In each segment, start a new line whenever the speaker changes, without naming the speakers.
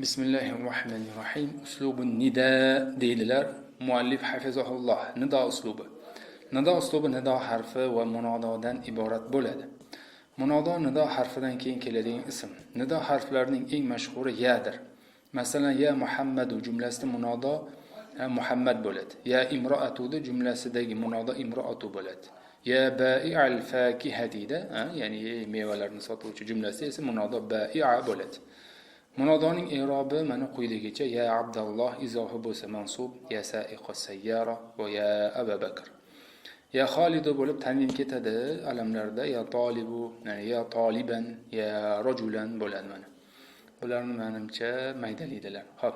Bismillahirrahmanirrahim. Uslubun nida deydilar. Muallif hafizahulloh. Nido uslubi. Nido uslubi nido harfi va munododan iborat bo'ladi. Munodo nido harfidan keyin keladigan ism. Nido harflarining eng mashhuri yadir. Masalan, ya Muhammadu jumlasida munodo Muhammad bo'ladi. Ya imroatuda jumlasidagi munodo imroatu bo'ladi. Ya bai'al fakihadida, ya'ni mevalarni sotuvchi jumlasi esa munodo bai'a bo'ladi. Munodoning i'robi mana quyidagicha: ya Abdulloh izofi bo'lsa mansub, ya sa'iqus sayyara va ya Abu Bakr. Ya Xolidu bo'lib tanvin ketadi alamlarda, ya tolibu, ya'ni ya toliban, ya rajulan bo'ladi mana. Bularni menimcha maydalaydilar. Xo'p.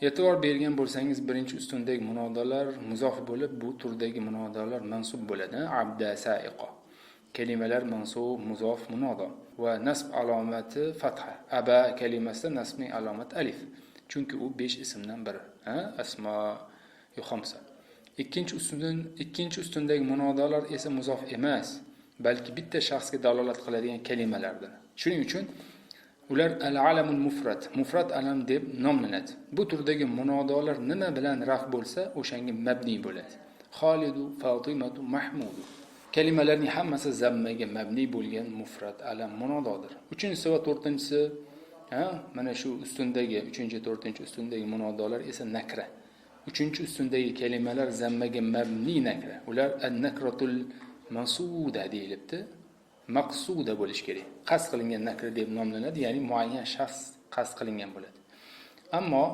E'tibor bergan bo'lsangiz, birinchi ustundagi munodolar muzof bo'lib, bu turdagi munodolar mansub bo'ladi. Abda sa'iqa. Kelimalar mansub, muzof, munodo va nasb alomati fatha. Aba kalimasida nasbning alomati alif. Chunki u 5 ismdan biri. Asmo-yu xamsa. Ikkinchi ustundagi munodolar esa muzof emas, balki bitta shaxsga dalolat qiladigan kalimalardir. Shuning uchun ular al-alamul mufrad alam deb nomlanadi. Bu turdagi munodolar nima bilan raf bo'lsa, o'shanga mabni bo'ladi. Xolidu, Fatimatu, Mahmudu. Kalimalarning hammasi zammaga mabni bo'lgan mufrad alam munododir. 3-si va 4-si, mana shu ustundagi 3-chi, 4-chi ustundagi munodolar esa nakra. 3-chi ustundagi kalimalar zammaga mabni nakra. Ular an-nakratul mansuda deyilibdi. Maqsuda bo'lish kerak. Qasd qilingan nakra deb nomlanadi, ya'ni muayyan shaxs qasd qilingan bo'ladi. Ammo,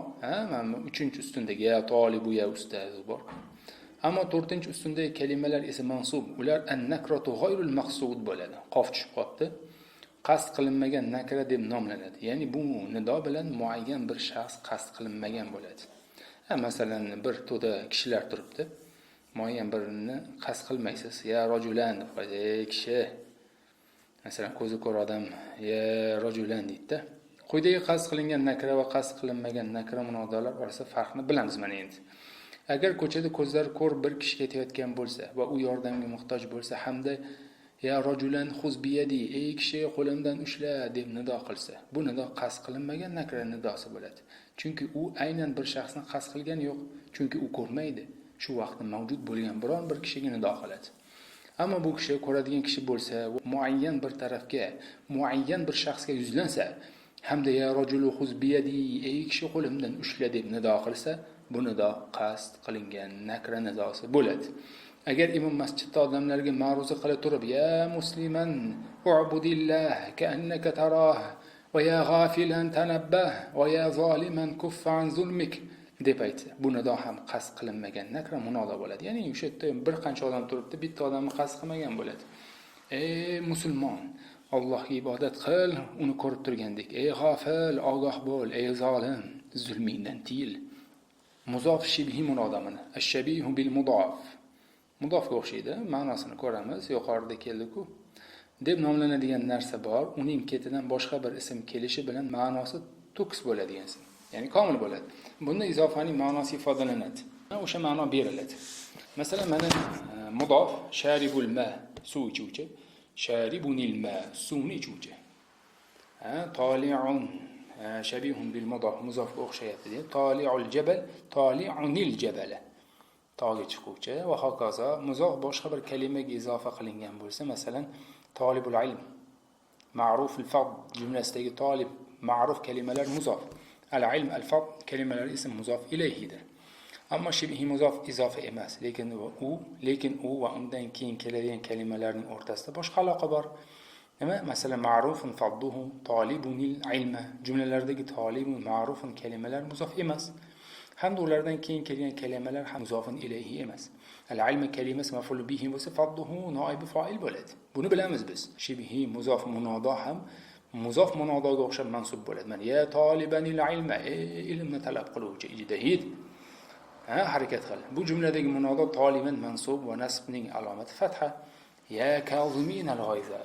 mana 3-chi ustundagi ya tolibu ya ustaz bor. Ammo 4-chi ustundagi kalimalar esa mansub. Ular an-nakratu g'ayrul maqsud bo'ladi. Qof tushib qoldi. Qasd qilinmagan nakra deb nomlanadi. Ya'ni bu nido bilan muayyan bir shaxs qasd qilinmagan bo'ladi. Masalan, bir to'da kishilar turibdi. Muayyan birini qasd qilmaysiz. Ya rajulan deb qo'ydi, kishi. Masalan, ko'zi ko'r odam ya rajulan deydi. Quyidagi qasd qilingan nakra va qasd qilinmagan nakra munodolar orasida farqni bilamiz mana endi. Agar ko'chada ko'zlari ko'r bir kishi ketayotgan bo'lsa va u yordamga muhtoj bo'lsa hamda ya rajulan xuz biyadi, ey kishi qo'limdan ushla deb nido qilsa, bu nido qasd qilinmagan nakra nidosi bo'ladi. Chunki u aynan bir shaxsni qasd qilgani yo'q, chunki u ko'rmaydi. Shu vaqtda mavjud bo'lgan biron bir kishiga nido qiladi. Ammo bu kishi ko'radigan kishi bo'lsa, muayyan bir tarafga, muayyan bir shaxsga yuzlansa hamda ya rajulu xuz biyadi, ey kishi qo'limdan ushla deb nido qilsa, bu nido qasd qilingan nakra nidosi bo'ladi. Agar imom masjidda odamlarga ma'ruza qila turib, ya musliman u'budillah ka'annaka tarah va ya ghafilan tanabbah va ya zoliman kuffa an zulmik deb aytsa, bu nido ham qasd qilinmagan nakra munodo bo'ladi. Ya'ni o'sha yerda bir qancha odam turibdi, bitta odamni qasd qilmagan bo'ladi. Ey musulmon, Allohga ibodat qil, uni ko'rib turgandek. Ey g'ofil, ogoh bo'l, ey zolim, zulmingdan tiyil. Muzof shibhi munodomini. Ash-shabihu bil mudof. Mudofga o'xshaydi, ma'nosini ko'ramiz, yuqorida keldi-ku. Deb nomlanadigan narsa bor, uning ketidan boshqa bir ism kelishi bilan ma'nosi to'kis bo'ladigan ism. Ya'ni komil bo'ladi. Bunda izofaning ma'nosi ifodalanadi. O'sha ma'no beriladi. Masalan, mana mudof sharibul ma, suv ichuvchi, sharibunil ma, suvni ichuvchi. Toli'un shabihun bil mudof, muzofga o'xshayapti deb. Toli'ul jabal, toli'unil jabala. Tog'ga chiquvchi va hokazo. Muzof boshqa bir kalimaga izofa qilingan bo'lsa, masalan, tolibul ilm, ma'ruful fard jumlasidagi tolib, ma'ruf kalimalar muzof. Al-ilm, al-fard kalimalari esa muzof ilayhidir. Ammo shibhi muzof izofa emas, lekin u va undan keyin keladigan kalimalarning o'rtasida boshqa aloqa bor. Nima? Masalan, ma'rufun fadduhu, talibunil ilma jumlalaridagi talibun, ma'rufun kalimalar muzof emas. Hamda ulardan keyin kelgan kalimalar ham muzofun ilayhi emas. Al-ilm kalimasi maf'ul bihi bo'lsa, fadduhu noibi fa'il bo'ladi. Buni bilamiz biz. Shibhi muzof munodo ham muzof munodoga o'xshab mansub bo'ladi. Mana ya tolibanil ilma, ilmni talab qiluvchi, ijtihid. Harakat qil. Bu jumladagi munodo toliban mansub va nasbning alomati fatha. Ya kazimin al-g'ayza,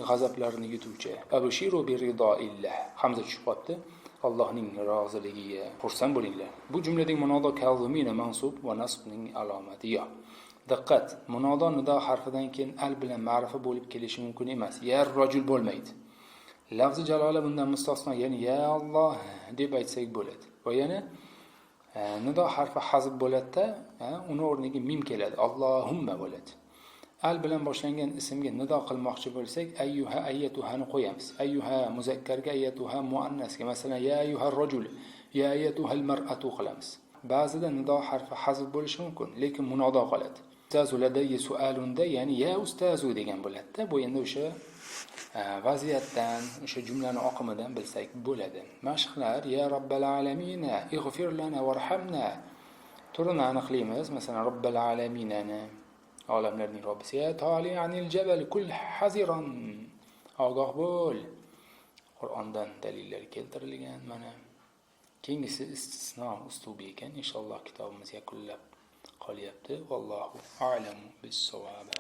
g'azablarni yutuvchi. Abshiru bi ridoillah. Hamza tushib qoldi. Allohning roziligiga xursand bo'linglar. Bu jumladagi munodo kazimina mansub va nasbning alomati yo. Diqqat, munodo nido harfidan keyin al bilan ma'rifa bo'lib kelishi mumkin emas. Ya rajul bo'lmaydi. Lafzi jalola bundan mustasno, ya'ni ya Alloh deb aytsak bo'ladi. Va yana nido harfi hazb bo'ladi-da, uni o'rniga mim keladi. Allohumma bo'ladi. Al bilan boshlangan ismga nido qilmoqchi bo'lsak, ayyuha ayyatuhani qo'yamiz. Ayyuha muzakkarga, ayyatuha muannasga, masalan, ya ayyuhar rajul, ya ayyatuhal mar'atu qilamiz. Ba'zida nido harfi hazb bo'lishi mumkin, lekin munodo qoladi. Ustazu ladayya su'alunda, ya'ni ya ustazu degan bo'ladi-da. Bu endi o'sha vaziyatdan, o'sha jumlani oqimidan bilsak bo'ladi. Mashqlar: ya robbal alamin, ighfir lana warhamna. Turini aniqlaymiz. Masalan, robbal alaminani, olamlarning robbisi. Ya tali'anil jabal kull haziran. Ogoh bo'l. Qur'ondan dalillar keltirilgan mana. Keyingisi istisno uslubi ekan. Inshaalloh kitobimiz yakunlab qolyapti. Vallohu a'lamu bis-savob.